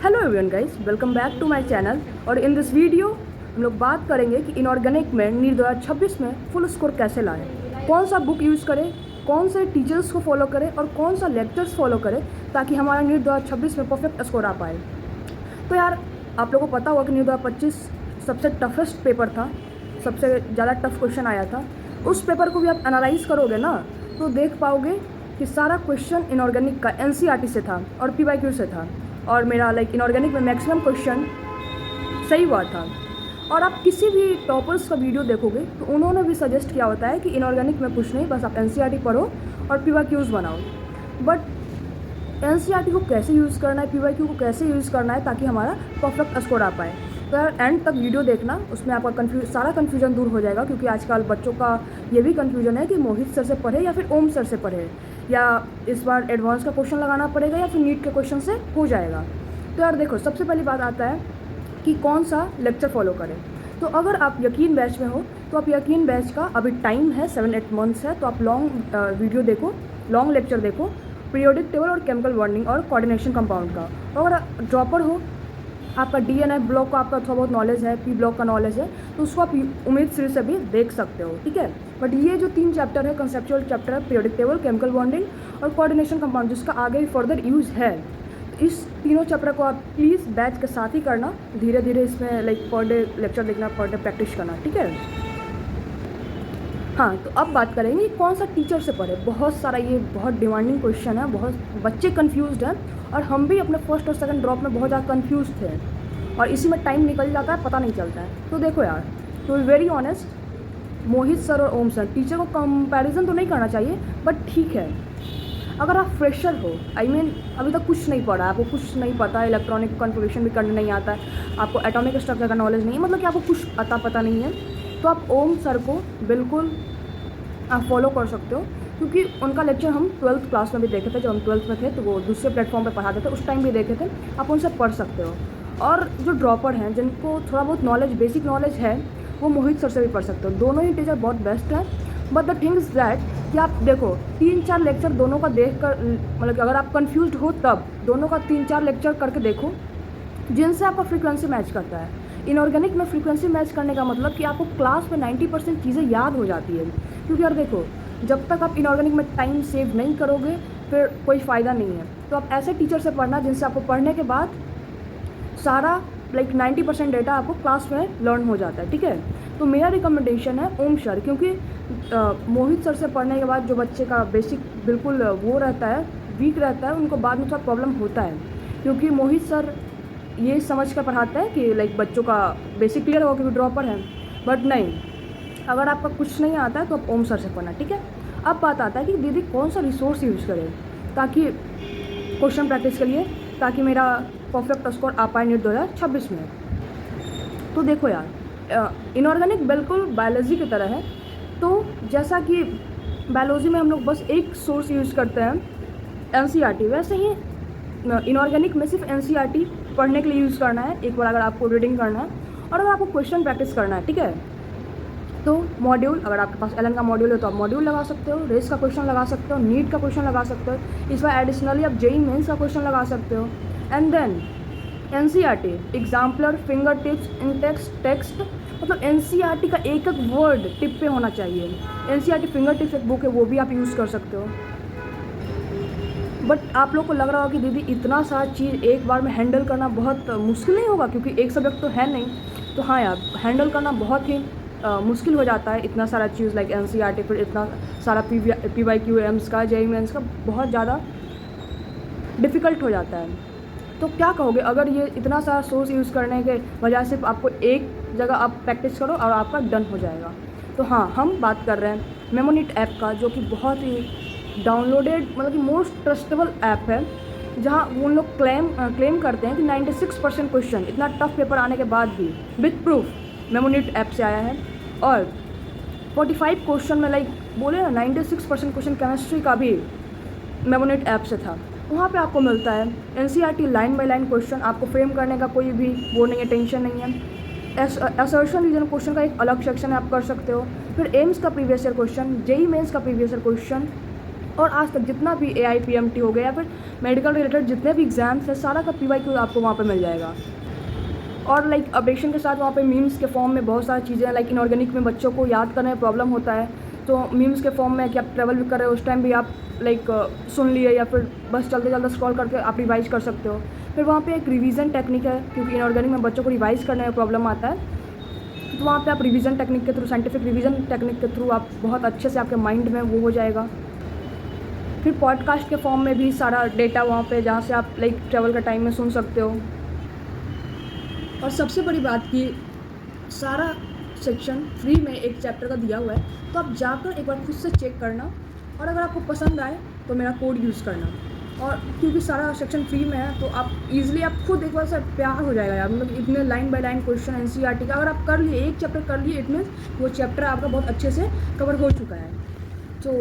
Hello everyone guys, welcome back to my channel. और in this video हम लोग बात करेंगे कि इनऑर्गेनिक में नीट 2026 में फुल स्कोर कैसे लाएं, कौन सा बुक यूज़ करें, कौन से टीचर्स को फॉलो करें और कौन सा लेक्चर्स फॉलो करें ताकि हमारा नीट 2026 में परफेक्ट स्कोर आ पाए। तो यार आप लोगों को पता होगा कि नीट 2025 सबसे टफेस्ट पेपर था, सबसे ज़्यादा टफ क्वेश्चन आया था। उस पेपर को भी आप एनालाइज करोगे ना तो देख पाओगे कि सारा क्वेश्चन इनऑर्गेनिक का एनसीईआरटी से था और पीवाईक्यू से था। और मेरा इनऑर्गेनिक में मैक्सिमम क्वेश्चन सही हुआ था। और आप किसी भी टॉपर्स का वीडियो देखोगे तो उन्होंने भी सजेस्ट किया होता है कि इनऑर्गेनिक में कुछ नहीं, बस आप एनसीईआरटी पढ़ो और पीवाईक्यूज़ बनाओ। बट एनसीईआरटी को कैसे यूज़ करना है, पीवाईक्यू को कैसे यूज़ करना है ताकि हमारा परफेक्ट स्कोर आ पाए। तो यार एंड तक वीडियो देखना, उसमें आपका सारा कन्फ्यूजन दूर हो जाएगा। क्योंकि आजकल बच्चों का ये भी कन्फ्यूजन है कि मोहित सर से पढ़े या फिर ओम सर से पढ़े, या इस बार एडवांस का क्वेश्चन लगाना पड़ेगा या फिर नीट के क्वेश्चन से हो जाएगा। तो यार देखो, सबसे पहली बात आता है कि कौन सा लेक्चर फॉलो करें। तो अगर आप यकीन बैच में हो तो आप यकीन बैच का अभी टाइम है 7-8 मंथ्स है, तो आप लॉन्ग वीडियो देखो, लॉन्ग लेक्चर देखो पीरियोडिक टेबल और केमिकल बॉन्डिंग और कोऑर्डिनेशन कंपाउंड का। और अगर ड्रॉपर हो, आपका डीएनए ब्लॉक का आपका थोड़ा बहुत नॉलेज है, पी ब्लॉक का नॉलेज है, तो उसको आप उम्मीद श्री से भी देख सकते हो, ठीक है। बट ये जो 3 चैप्टर है, कंसेप्चुअल चैप्टर है, पीरियोडिक टेबल, केमिकल बॉन्डिंग और कोऑर्डिनेशन कंपाउंड, जिसका आगे फर्दर यूज़ है, तो इस तीनों चैप्टर को आप प्लीज़ बैच के साथ ही करना। धीरे धीरे इसमें पर डे लेक्चर देखना, पर डे प्रैक्टिस करना, ठीक है। हाँ, तो अब बात करेंगे कौन सा टीचर से पढ़े। बहुत सारा ये बहुत डिमांडिंग क्वेश्चन है, बहुत बच्चे कंफ्यूज्ड हैं और हम भी अपने फर्स्ट और सेकंड ड्रॉप में बहुत ज़्यादा कंफ्यूज थे और इसी में टाइम निकल जाता है, पता नहीं चलता है। तो देखो यार, तो वेरी ऑनेस्ट, मोहित सर और ओम सर, टीचर को कंपैरिजन तो नहीं करना चाहिए, बट ठीक है अगर आप फ्रेशर हो, अभी तक कुछ नहीं पढ़ा, आपको कुछ नहीं पता है, इलेक्ट्रॉनिक कॉन्फ़िगरेशन भी करने नहीं आता है, आपको एटॉमिक स्ट्रक्चर का नॉलेज नहीं है, मतलब कि आपको कुछ पता नहीं है, तो आप ओम सर को बिल्कुल आप फॉलो कर सकते हो। क्योंकि उनका लेक्चर हम 12th क्लास में भी देखे थे, जब हम 12th में थे तो वो दूसरे प्लेटफॉर्म पे पढ़ाते थे, उस टाइम भी देखे थे, आप उनसे पढ़ सकते हो। और जो ड्रॉपर हैं, जिनको थोड़ा बहुत नॉलेज, बेसिक नॉलेज है, वो मोहित सर से भी पढ़ सकते हो। दोनों ही टीचर बहुत बेस्ट हैं। But the thing is that कि आप देखो 3-4 लेक्चर दोनों का देख कर, मतलब कि अगर आप कन्फ्यूज हो तब दोनों का 3-4 लेक्चर करके देखो जिनसे आपका फ्रीक्वेंसी मैच करता है। इनऑर्गेनिक में फ्रीक्वेंसी मैच करने का मतलब कि आपको क्लास में 90% चीज़ें याद हो जाती है। क्योंकि यार देखो, जब तक आप इनऑर्गेनिक में टाइम सेव नहीं करोगे फिर कोई फ़ायदा नहीं है। तो आप ऐसे टीचर से पढ़ना जिनसे आपको पढ़ने के बाद सारा 90% डेटा आपको क्लास में लर्न हो जाता है, ठीक है। तो मेरा रिकमेंडेशन है ओम सर, क्योंकि मोहित सर से पढ़ने के बाद जो बच्चे का बेसिक बिल्कुल वो रहता है, वीक रहता है, उनको बाद में थोड़ा प्रॉब्लम होता है। क्योंकि मोहित सर ये समझ कर पढ़ाते हैं कि बच्चों का बेसिक क्लियर होगा क्योंकि ड्रॉपर है। बट नहीं, अगर आपका कुछ नहीं आता है तो आप ओम सर से पढ़ना, ठीक है। अब बात आता है कि दीदी कौन सा रिसोर्स यूज़ करें ताकि क्वेश्चन प्रैक्टिस के लिए, ताकि मेरा परफेक्ट स्कोर आ पाए नीट 2026 में। तो देखो यार, इनऑर्गेनिक बिल्कुल बायोलॉजी की तरह है। तो जैसा कि बायोलॉजी में हम लोग बस एक सोर्स यूज़ करते हैं एनसीईआरटी, वैसे ही इनऑर्गेनिक में सिर्फ एनसीईआरटी पढ़ने के लिए यूज़ करना है एक बार, अगर आपको रीडिंग करना है और अगर आपको क्वेश्चन प्रैक्टिस करना है, ठीक है। तो मॉड्यूल, अगर आपके पास एलन का मॉड्यूल है तो आप मॉड्यूल लगा सकते हो, रेस का क्वेश्चन लगा सकते हो, नीट का क्वेश्चन लगा सकते हो, इस बार एडिशनली आप जेईई मेंस का क्वेश्चन लगा सकते हो। And then NCERT exemplar, finger tips, index, text, मतलब एनसीईआरटी का एक एक वर्ड टिप पे होना चाहिए। एनसीईआरटी फिंगर टिप्स एक बुक है, वो भी आप यूज़ कर सकते हो। बट आप लोग को लग रहा होगा कि दीदी इतना सारा चीज़ एक बार में हैंडल करना बहुत मुश्किल नहीं होगा, क्योंकि एक सब्जेक्ट तो है नहीं। तो हाँ यार, हैंडल करना बहुत ही मुश्किल हो जाता है, इतना सारा चीज़ एनसीईआरटी, फिर इतना सारा पीवाईक्यूएम्स का, जेईई मेंस का, बहुत ज़्यादा डिफ़िकल्ट हो जाता है। तो क्या कहोगे अगर ये इतना सारा सोर्स यूज़ करने के वजह से आपको एक जगह आप प्रैक्टिस करो और आपका डन हो जाएगा। तो हाँ, हम बात कर रहे हैं मेमोनिट ऐप का, जो कि बहुत ही डाउनलोडेड, मतलब कि मोस्ट ट्रस्टेबल ऐप है, जहाँ उन लोग क्लेम करते हैं कि 96% क्वेश्चन इतना टफ पेपर आने के बाद भी विथ प्रूफ मेमोनिट ऐप से आया है। और 45 क्वेश्चन में बोले ना 96% क्वेश्चन केमिस्ट्री का भी मेमोनिट ऐप से था। वहाँ पे आपको मिलता है NCERT line by line question, आपको फ्रेम करने का कोई भी वो नहीं है, टेंशन नहीं है। असर्शन रीजन क्वेश्चन का एक अलग सेक्शन है, आप कर सकते हो। फिर एम्स का previous year question, JEE mains का प्रीवियस ईयर क्वेश्चन, और आज तक जितना भी AIPMT हो गया या फिर मेडिकल रिलेटेड जितने भी एग्ज़ाम्स हैं, सारा का PYQ आपको वहाँ पे मिल जाएगा। और लाइक अपडेशन के साथ वहाँ पे मीम्स के फॉर्म में बहुत सारी चीज़ें, लाइक इनऑर्गेनिक में बच्चों को याद करने में प्रॉब्लम होता है, तो मीम्स के फॉर्म में कि आप ट्रैवल भी कर रहे हो उस टाइम भी आप लाइक सुन लिए या फिर बस चलते चलते स्क्रॉल करके आप रिवाइज कर सकते हो। फिर वहाँ पे एक रिवीजन टेक्निक है, क्योंकि इनऑर्गेनिक में बच्चों को रिवाइज करने में प्रॉब्लम आता है, तो वहाँ पे आप रिवीजन टेक्निक के थ्रू, साइंटिफिक रिवीजन टेक्निक के थ्रू आप बहुत अच्छे से आपके माइंड में वो हो जाएगा। फिर पॉडकास्ट के फॉर्म में भी सारा डेटा वहाँ पे, जहाँ से आप लाइक ट्रैवल का टाइम में सुन सकते हो। और सबसे बड़ी बात कि सारा सेक्शन फ्री में एक चैप्टर का दिया हुआ है, तो आप जाकर एक बार खुद से चेक करना, और अगर आपको पसंद आए तो मेरा कोड यूज़ करना। और क्योंकि सारा सेक्शन फ्री में है, तो आप ईज़िली आप खुद एक बार से प्यार हो जाएगा यार, मतलब इतने line by line question NCERT का अगर आप कर लिए, एक चैप्टर कर लिए, इट मीन्स वो चैप्टर आपका बहुत अच्छे से कवर हो चुका है। तो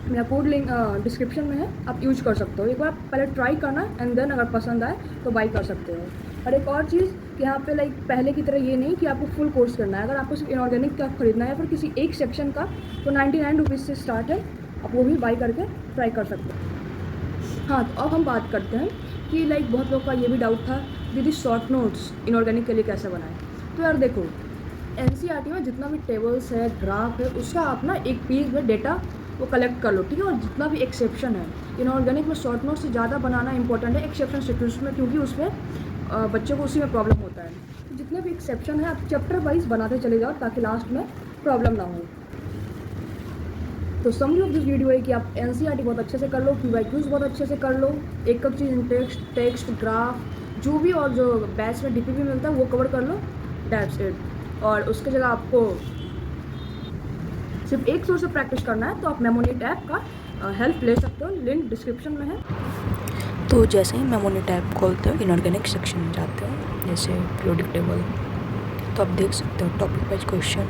मेरा कोड लिंक डिस्क्रिप्शन में है, आप यूज कर सकते हो। एक बार पहले ट्राई करना एंड देन अगर पसंद आए तो बाई कर सकते हो। और एक और चीज़ कि यहाँ पे लाइक पहले की तरह ये नहीं कि आपको फुल कोर्स करना है, अगर आपको सिर्फ इनऑर्गेनिक का खरीदना है या फिर किसी एक सेक्शन का, तो 99 रुपीज़ से स्टार्ट है, आप वो भी बाई करके ट्राई कर सकते हो। हाँ, तो अब हम बात करते हैं कि लाइक बहुत लोग का ये भी डाउट था दीदी शॉर्ट नोट्स इनऑर्गेनिक के लिए कैसे बनाएं। तो यार देखो, NCERT में जितना भी टेबल्स है, ग्राफ है, उसका आप ना एक पेज में डेटा वो कलेक्ट कर लो, ठीक है। और जितना भी एक्सेप्शन है, इनऑर्गेनिक में शॉर्ट नोट से ज़्यादा बनाना इंपॉर्टेंट है एक्सेप्शन सिक्वेंस में, क्योंकि उसमें बच्चों को उसी में प्रॉब्लम होता है। तो जितने भी एक्सेप्शन है आप चैप्टर वाइज बनाते चले जाओ, ताकि लास्ट में प्रॉब्लम ना हो। तो समरी ऑफ दिस वीडियो है कि आप NCERT बहुत अच्छे से कर लो, PYQs बहुत अच्छे से कर लो, एक एक चीज़ टेक्स्ट ग्राफ जो भी, और जो बैच में DPP मिलता है वो कवर कर लो, दैट्स इट। और उसके जगह आपको सिर्फ एक सोर्स से प्रैक्टिस करना है, तो आप मेमोनेट ऐप का हेल्प ले सकते हो, लिंक डिस्क्रिप्शन में है। तो जैसे ही मेमोनेट ऐप खोलते हो, इनऑर्गेनिक सेक्शन में जाते हो, जैसे पीरियोडिक टेबल, तो आप देख सकते हो टॉपिक वाइज क्वेश्चन,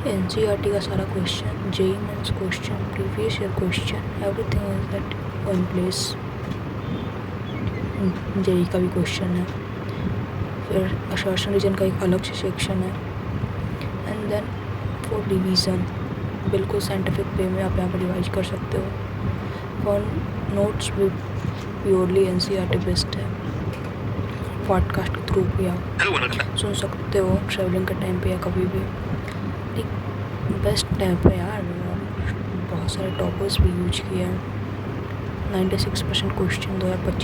NCERT का सारा question, JEE mains question, previous year question, everything is that in place. JEE का भी क्वेश्चन है, फिर आश्वासन रीजन का एक अलग से सेक्शन है, एंड देन फॉर रिवीजन बिल्कुल साइंटिफिक वे में आप यहाँ पर रिवाइज कर सकते हो। फॉर नोट्स भी प्योरली NCERT बेस्ड है, पॉडकास्ट के थ्रू भी आप सुन सकते हो ट्रैवलिंग के टाइम पे या कभी भी। एक बेस्ट टाइम पे यार, बहुत सारे टॉपर्स भी यूज किए हैं। 96% क्वेश्चन 2025